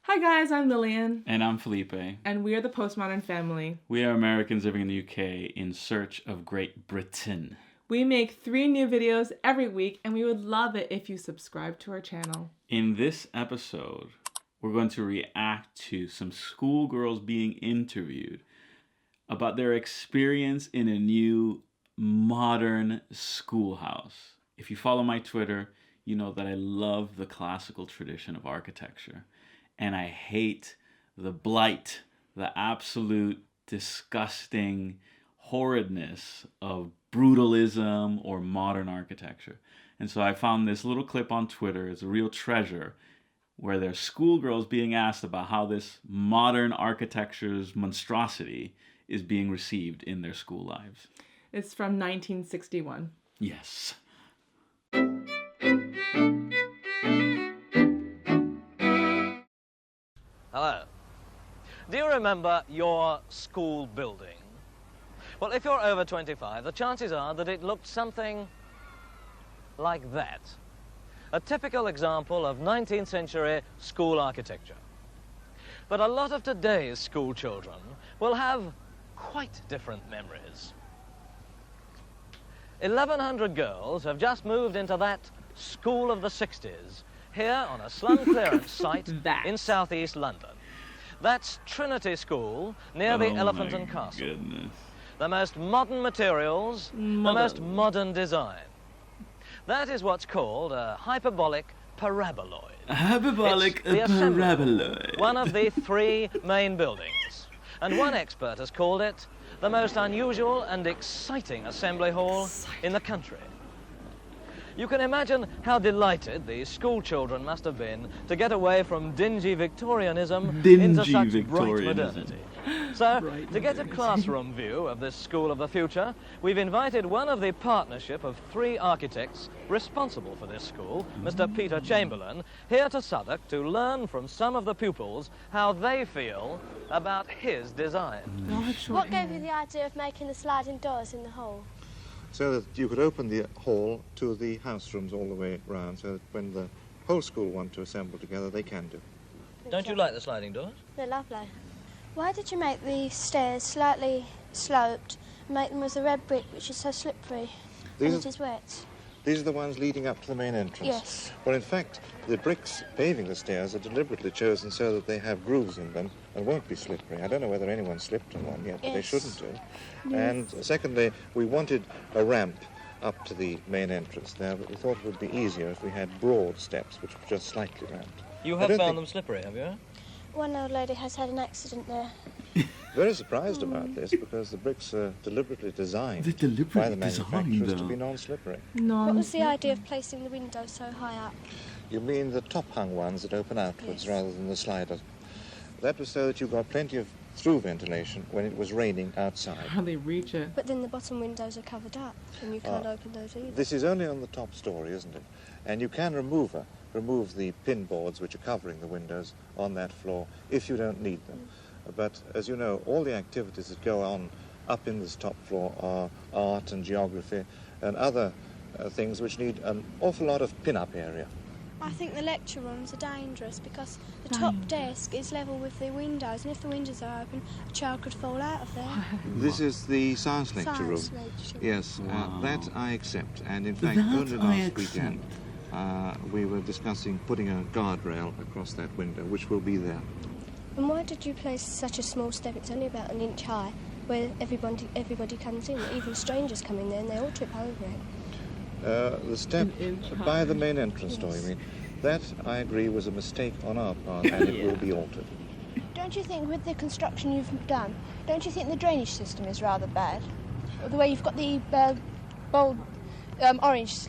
Hi guys, I'm Lillian. And I'm Felipe. And we are the Postmodern family. We are Americans living in the UK in search of Great Britain. We make 3 new videos every week, and we would love it if you subscribe to our channel. In this episode, we're going to react to some schoolgirls being interviewed about their experience in a new modern schoolhouse. If you follow my Twitter, you know that I love the classical tradition of architecture. And I hate the blight, the absolute disgusting horridness of brutalism or modern architecture. And so I found this little clip on Twitter. It's a real treasure, where there's schoolgirls being asked about how this modern architecture's monstrosity is being received in their school lives. It's from 1961. Yes. Hello. Do you remember your school building? Well, if you're over 25, the chances are that it looked something like that. A typical example of 19th century school architecture. But a lot of today's school children will have quite different memories. 1,100 girls have just moved into that school of the 60s, here on a slum clearance site in southeast London. That's Trinity School, near the Elephant and Castle. Goodness. The most modern materials, the most modern design. That is what's called a hyperbolic paraboloid. A hyperbolic It's the assembly, paraboloid. one of the 3 main buildings. And one expert has called it the most unusual and exciting assembly hall in the country. You can imagine how delighted these school children must have been to get away from dingy Victorianism into such bright modernity. So, to get a classroom view of this school of the future, we've invited one of the partnership of 3 architects responsible for this school, Mr. Peter Chamberlain, here to Southwark to learn from some of the pupils how they feel about his design. What gave you the idea of making the sliding doors in the hall? So that you could open the hall to the house rooms all the way round, so that when the whole school want to assemble together, they can do. Don't you like the sliding doors? They're lovely. Why did you make the stairs slightly sloped and make them with the red brick, which is so slippery and it is wet? These are the ones leading up to the main entrance? Yes. Well, in fact, the bricks paving the stairs are deliberately chosen so that they have grooves in them and won't be slippery. I don't know whether anyone slipped on one yet, but they shouldn't do. Yes. And secondly, we wanted a ramp up to the main entrance there, but we thought it would be easier if we had broad steps, which were just slightly ramped. You have found them slippery, have you? One old lady has had an accident there. Very surprised about this, because the bricks are deliberately designed by the manufacturers to be non-slippery. What was the idea of placing the windows so high up? You mean the top-hung ones that open outwards rather than the sliders? That was so that you got plenty of through ventilation when it was raining outside. How they reach it. But then the bottom windows are covered up and you can't open those either. This is only on the top story, isn't it? And you can remove the pin boards which are covering the windows on that floor if you don't need them. But as you know, all the activities that go on up in this top floor are art and geography and other things which need an awful lot of pin-up area. I think the lecture rooms are dangerous because the top desk is level with the windows, and if the windows are open, a child could fall out of there. This is the science lecture room. Yes, that I accept. And in fact, only last weekend we were discussing putting a guardrail across that window, which will be there. And why did you place such a small step? It's only about an inch high, where everybody comes in. Even strangers come in there and they all trip over it. The step by the main entrance door, you mean? That, I agree, was a mistake on our part, and it will be altered. Don't you think, with the construction you've done, don't you think the drainage system is rather bad? Or the way you've got the bold orange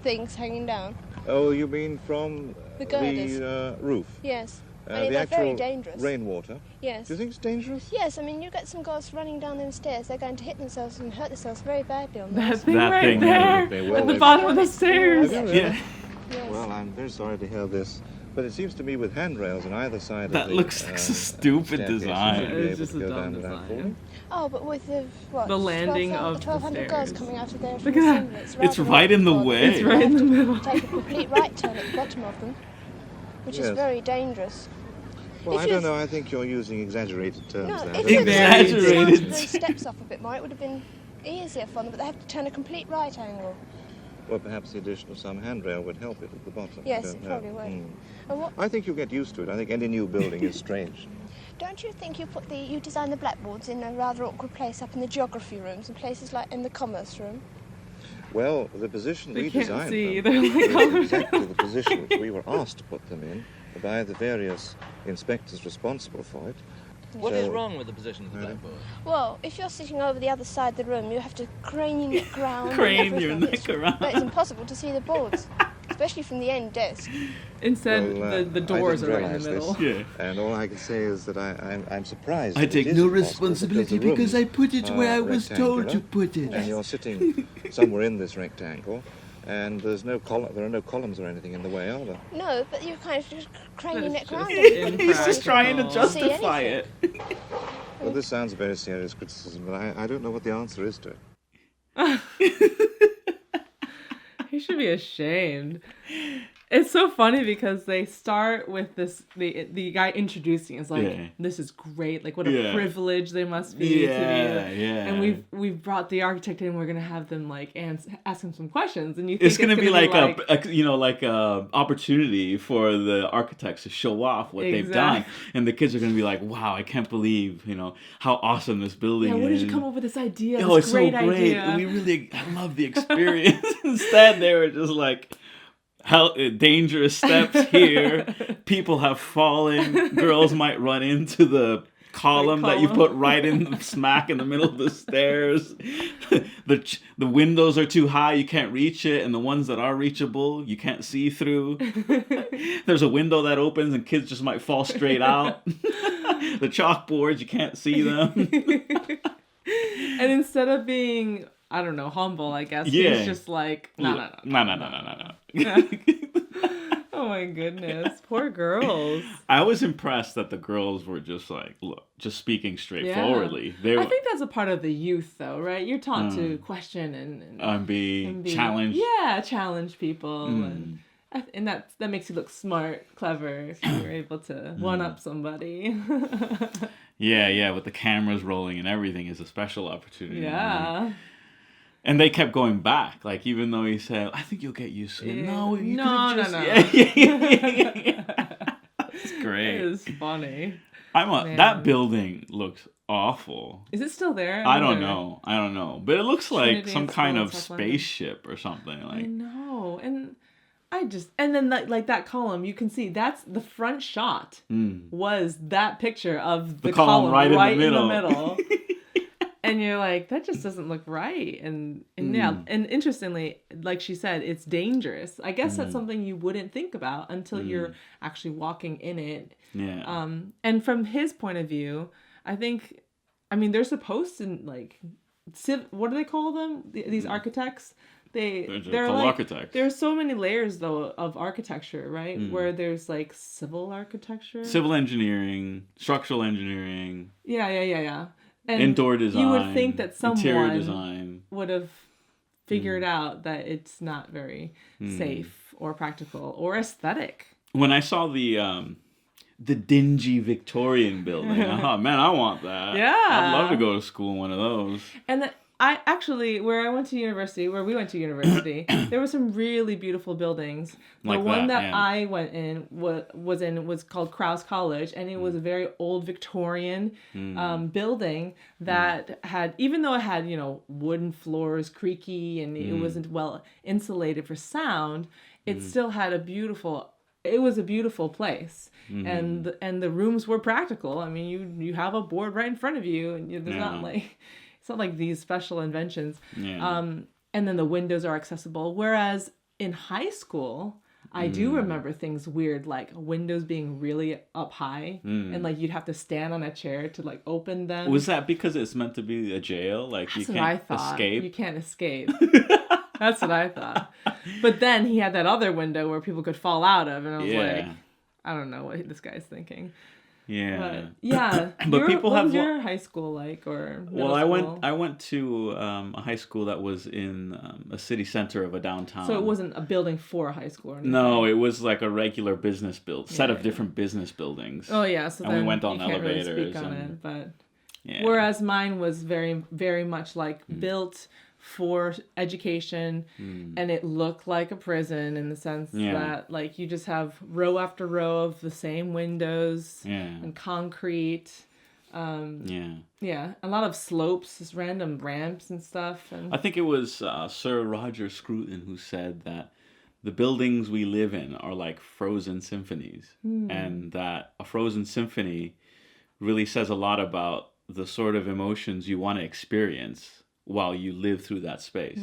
things hanging down? Oh, you mean from the roof? Yes. The they're very actual dangerous. rainwater? Yes. Do you think it's dangerous? Yes, I mean, you get some girls running down them stairs, they're going to hit themselves and hurt themselves very badly on That those. thing That right thing, there, yeah. at the bottom of the stairs. Have you really? Yeah. Yes. Well, I'm very sorry to hear this. But it seems to me with handrails on either side That of the looks like a stupid staircase, you design. should be It's able just to a go dumb down without design. falling. Oh, but with the what? The landing of the 1,200 girls stairs. coming out of there Look from at the that. assembly. It's It's rather right in the awkward. way. It's right in the You middle. have to take a complete right turn at the bottom of them, which is Yes. very dangerous. Well, If I you- don't know. I think you're using exaggerated terms No, there. if don't you you? had Exaggerated. started those steps off a bit more, it would have been easier for them, but they have to turn a complete right angle. Well, perhaps the addition of some handrail would help it at the bottom. I Yes, don't it know. probably would. Mm. And what, I think you'll get used to it. I think any new building is strange. don't you think you designed the blackboards in a rather awkward place up in the geography rooms and places like in the commerce room? Well, the position They we can't designed see, them they're like was all exactly the position which we were asked to put them in by the various inspectors responsible for it. What is So- wrong with the position of the Really? blackboard? Well, if you're sitting over the other side of the room, you have to crane your neck round. and Crane your everything. neck around. But it's impossible to see the boards, especially from the end desk. Instead, Well, the I doors are didn't right in the realise middle. this. Yeah. And all I can say is that I'm surprised. I that take it is no impossible responsibility the because I rooms put it where are I was told to rectangular, put it. And you're sitting somewhere in this rectangle, and there are no columns or anything in the way, are there? No, but you kind of just crane your That's neck just round. He's just trying to impractical. justify it. Well, this sounds a very serious criticism, but I don't know what the answer is to it. He should be ashamed. It's so funny because they start with this, the guy introducing is like, Yeah. this is great, like what a Yeah. privilege they must be to be. Yeah, yeah. And we've brought the architect in, we're gonna have them like ask him some questions, and you think It's gonna be like a opportunity for the architects to show off what they've done, Exactly. and the kids are gonna be like, "Wow, I can't believe how awesome this building yeah, is." where did you come up with this idea? Oh, This it's great so great! idea. I love the experience. Instead, they were just like, dangerous steps here. People have fallen. Girls might run into the column that you put right in smack in the middle of the stairs. The windows are too high, you can't reach it, and the ones that are reachable, you can't see through. There's a window that opens and kids just might fall straight out. The chalkboards, you can't see them. And instead of being, I don't know, humble, I guess, Yeah. he's just like, no. No. Oh my goodness, poor girls. I was impressed that the girls were just like, look, just speaking straightforwardly. They were I think that's a part of the youth, though, right? You're taught to question and be challenged. Yeah, challenge people, and that makes you look smart, clever if you're able to one up somebody. Yeah, with the cameras rolling and everything is a special opportunity. Yeah. And they kept going back, like even though he said, "I think you'll get used to it." Yeah. No, you No. Yeah. That's great. It is funny. That Man. building looks awful. Is it still there? I don't know, but it looks like Trinity some and kind School of in South London. spaceship or something. I Like, know, and then like that column, you can see that's the front shot was that picture of the column right in the in the middle. middle. And you're like, that just doesn't look right. And yeah, and interestingly, like she said, it's dangerous. I guess that's something you wouldn't think about until you're actually walking in it. yeah, And from his point of view, I mean, they're supposed to like, what do they call them? These architects? They're called like architects. There's so many layers though of architecture, right? Where there's like civil architecture, civil engineering, structural engineering, yeah. And indoor design. You would think that interior someone design. would have figured out that it's not very safe or practical or aesthetic. When I saw the dingy Victorian building, I thought, man, I want that. Yeah. I'd love to go to school in one of those. And I actually, where we went to university, there were some really beautiful buildings. The Like one that, that yeah. I went in was called Krause College, and it was a very old Victorian building that had, even though it had wooden floors, creaky, and it wasn't well insulated for sound, it still had it was a beautiful place, and the rooms were practical. I mean, you have a board right in front of you, and there's not like. It's not like these special inventions. Yeah. And then the windows are accessible. Whereas in high school, I do remember things weird, like windows being really up high. And like you'd have to stand on a chair to like open them. Was that because it's meant to be a jail? Like That's you what I can't thought. escape? You can't escape. That's what I thought. But then he had that other window where people could fall out of. And I was like, I don't know what this guy's thinking. Yeah. But yeah. But people what have was your high school like, or middle well, school? I went to a high school that was in a city center of a downtown. So it wasn't a building for a high school or anything? No, it was like a regular business set Yeah, of different business buildings. Oh yeah, so and then we went on you can't elevators really speak on and- it, but Yeah. whereas mine was very, very much like built for education, and it looked like a prison in the sense Yeah. that like you just have row after row of the same windows Yeah. and concrete. Yeah. Yeah, a lot of slopes, just random ramps and stuff. And I think it was Sir Roger Scruton who said that the buildings we live in are like frozen symphonies, and that a frozen symphony really says a lot about the sort of emotions you want to experience while you live through that space.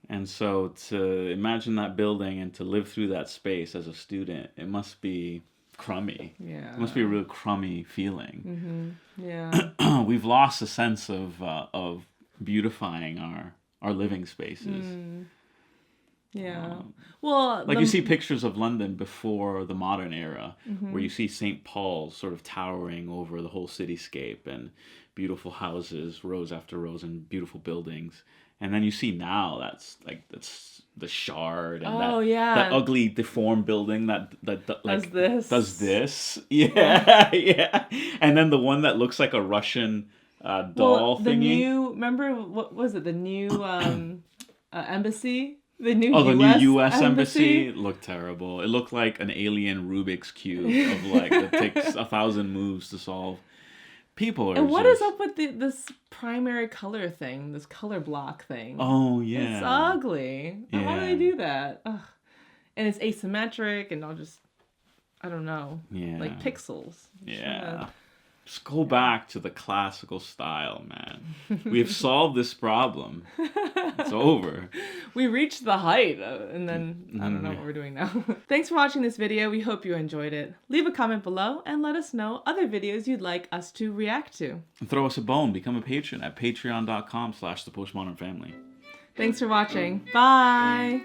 And so to imagine that building and to live through that space as a student, it must be crummy. yeah, It must be a real crummy feeling. yeah, We've lost a sense of beautifying our living spaces. yeah. Well, Like you see pictures of London before the modern era, where you see St. Paul's sort of towering over the whole cityscape and beautiful houses, rows after rows, and beautiful buildings. And then you see now that's the Shard and that ugly deformed building that like does this. Yeah, yeah. And then the one that looks like a Russian doll the thingy. new, remember what was it? The new embassy. The new Oh, the US new U.S. embassy. It looked terrible. It looked like an alien Rubik's Cube of like that takes 1,000 moves to solve. People are. And what is up with this primary color thing? This color block thing? Oh yeah. It's ugly. Why do they Yeah. do that? Ugh. And it's asymmetric, and I don't know. Yeah. Like pixels. Yeah. Just go back to the classical style, man. We have solved this problem. It's over. We reached the height, and then I don't know what we're doing now. Thanks for watching this video. We hope you enjoyed it. Leave a comment below and let us know other videos you'd like us to react to. And throw us a bone. Become a patron at patreon.com/thepostmodernfamily. Thanks for watching. Bye!